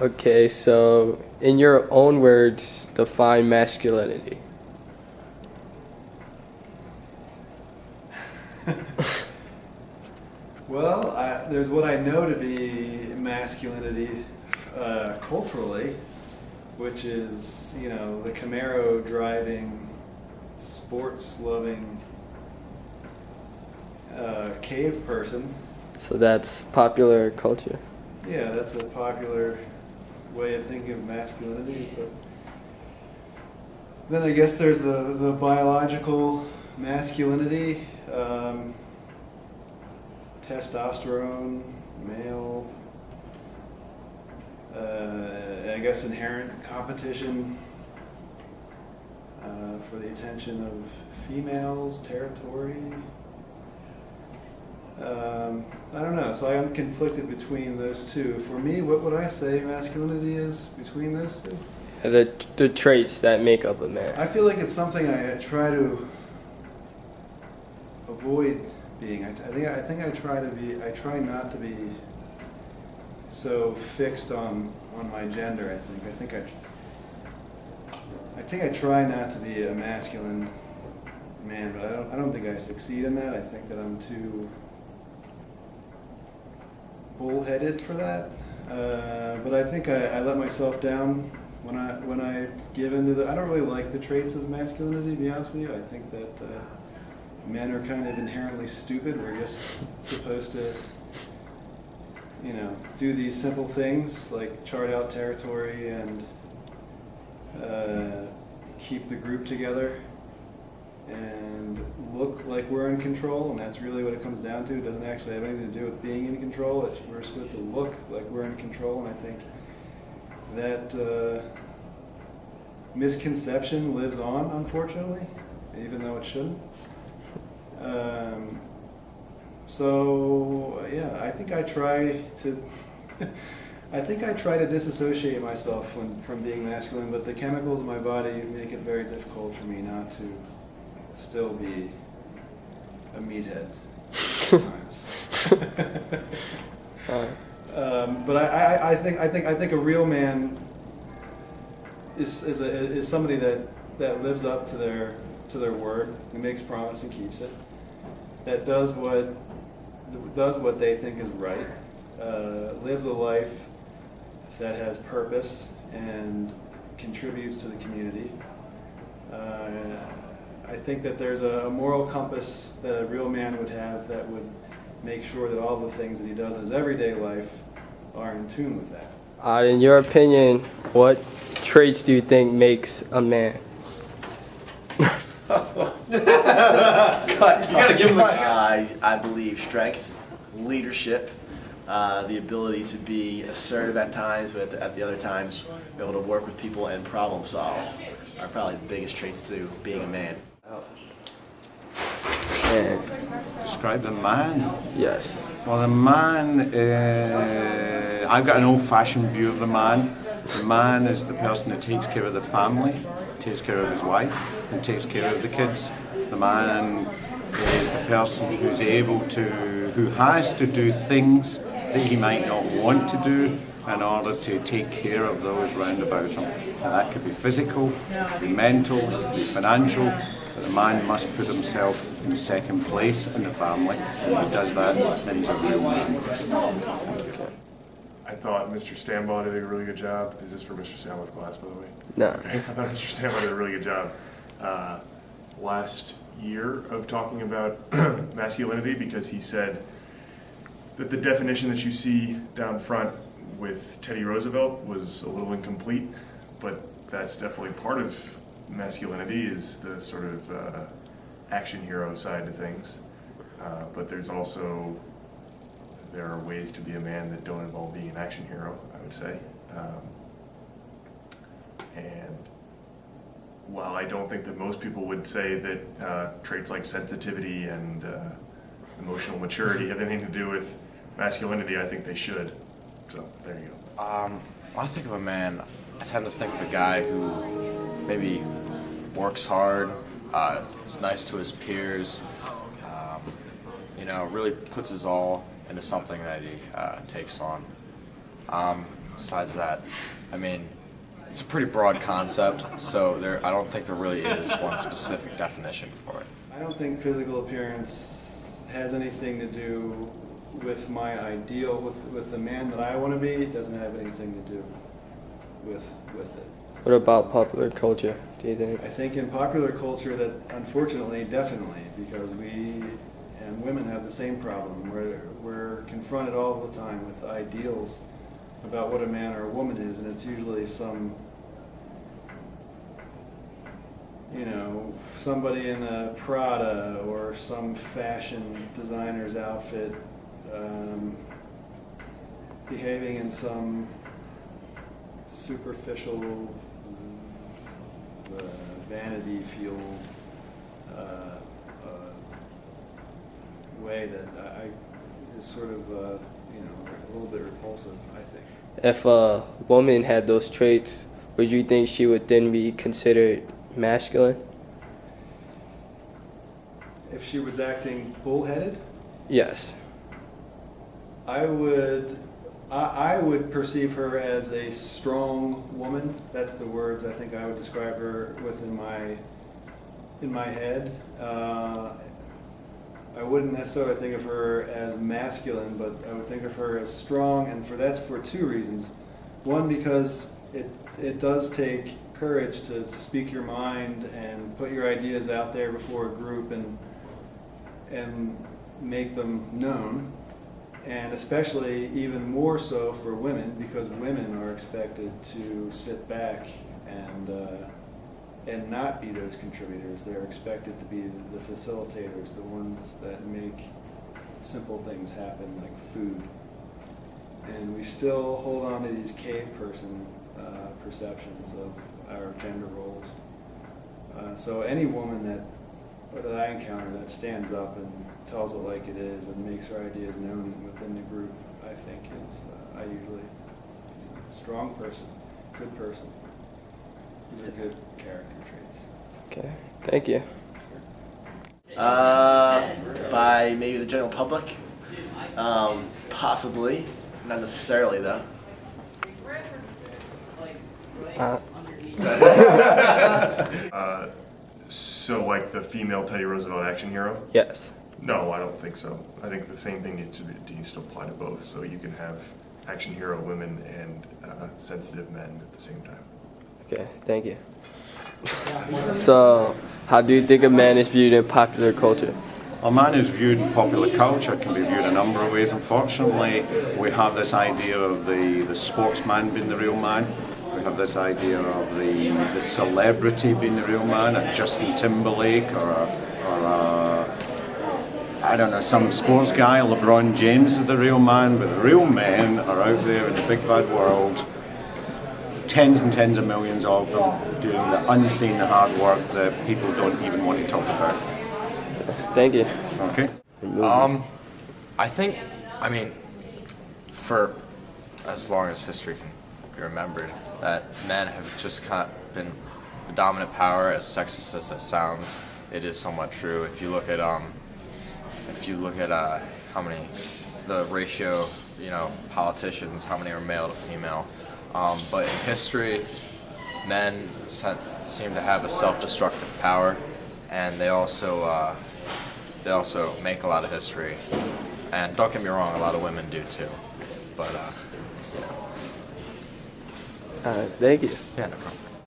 Okay, so in your own words, define masculinity. Well, there's what I know to be masculinity culturally, which is, the Camaro driving, sports loving cave person. So that's popular culture. Yeah, that's a popular way of thinking of masculinity. But then I guess there's the biological masculinity, testosterone, male, I guess inherent competition for the attention of females, territory. I don't know, so I'm conflicted between those two. For me, what would I say masculinity is between those two? The traits that make up a man. I feel like it's something I try to avoid being. I think I try not to be so fixed on my gender. I think I try not to be a masculine man, but I don't think I succeed in that. I think that I'm too bullheaded for that. But I think I let myself down when I give into the. I don't really like the traits of masculinity, to be honest with you. I think that men are kind of inherently stupid. We're just supposed to, do these simple things like chart out territory and keep the group together and look like we're in control, and that's really what it comes down to. It doesn't actually have anything to do with being in control. We're supposed to look like we're in control, and I think that misconception lives on, unfortunately, even though it shouldn't. So yeah, I think I try to disassociate myself from being masculine, but the chemicals in my body make it very difficult for me not to still be a meathead at times. But I think a real man is somebody that lives up to their word, who makes promise and keeps it, that does what they think is right, lives a life that has purpose and contributes to the community. I think that there's a moral compass that a real man would have that would make sure that all the things that he does in his everyday life are in tune with that. In your opinion, what traits do you think makes a man? You gotta give him I believe strength, leadership, the ability to be assertive at times, but at the other times be able to work with people and problem solve are probably the biggest traits to being a man. And Describe the man. yes. Well, the man, I've got an old-fashioned view of the man. The man is the person that takes care of the family, takes care of his wife, and takes care of the kids. The man is the person who has to do things that he might not want to do in order to take care of those round about him. And that could be physical, it could be mental, it could be financial, but the man must put himself in second place in the family. And if he does that, then he's a real man. Thank you. I thought Mr. Stambaugh did a really good job. Is this for Mr. Stambaugh's class, by the way? No. Okay. I thought Mr. Stambaugh did a really good job last year of talking about masculinity, because he said that the definition that you see down front with Teddy Roosevelt was a little incomplete, but that's definitely part of masculinity, is the sort of action hero side of things. But there are ways to be a man that don't involve being an action hero, I would say. And while I don't think that most people would say that traits like sensitivity and emotional maturity have anything to do with masculinity, I think they should. So there you go. When I think of a man, I tend to think of a guy who maybe works hard, is nice to his peers, really puts his all into something that he takes on. besides that, I mean, it's a pretty broad concept, so I don't think there really is one specific definition for it. I don't think physical appearance has anything to do with my ideal, with the man that I want to be. It doesn't have anything to do with it. What about popular culture, do you think? I think in popular culture that, unfortunately, definitely, because we and women have the same problem. We're confronted all the time with ideals about what a man or a woman is, and it's usually some, somebody in a Prada or some fashion designer's outfit, behaving in some superficial, vanity-fueled way that is sort of, a little bit repulsive, I think. If a woman had those traits, would you think she would then be considered masculine? If she was acting bullheaded, Yes. I would perceive her as a strong woman. That's the words I think I would describe her with in my head. I wouldn't necessarily think of her as masculine, but I would think of her as strong, and that's for two reasons. One, because it does take courage to speak your mind and put your ideas out there before a group and make them known. And especially even more so for women, because women are expected to sit back and not be those contributors. They're expected to be the facilitators, the ones that make simple things happen, like food. And we still hold on to these cave person perceptions of our gender roles. So any woman that I encounter that stands up and tells it like it is and makes her ideas known within the group, I think is I usually strong person, good person. These are good character traits. Okay, thank you. By maybe the general public, possibly, not necessarily though. So like the female Teddy Roosevelt action hero? Yes. No, I don't think so. I think the same thing needs to apply to both, so you can have action hero women and sensitive men at the same time. Okay, thank you. So, how do you think a man is viewed in popular culture? A man is viewed in popular culture can be viewed a number of ways. Unfortunately, we have this idea of the sportsman being the real man. We have this idea of the celebrity being the real man, a Justin Timberlake or I don't know, some sports guy, LeBron James is the real man, but the real men are out there in the big bad world, tens and tens of millions of them, doing the unseen, the hard work that people don't even want to talk about. Thank you. Okay? I mean, for as long as history can be remembered, that men have just kind of been the dominant power. As sexist as that sounds, it is somewhat true. If you look at how many, the ratio, politicians, how many are male to female. But in history, men seem to have a self-destructive power, and they also make a lot of history. And don't get me wrong, a lot of women do too. But Thank you. yeah, no problem.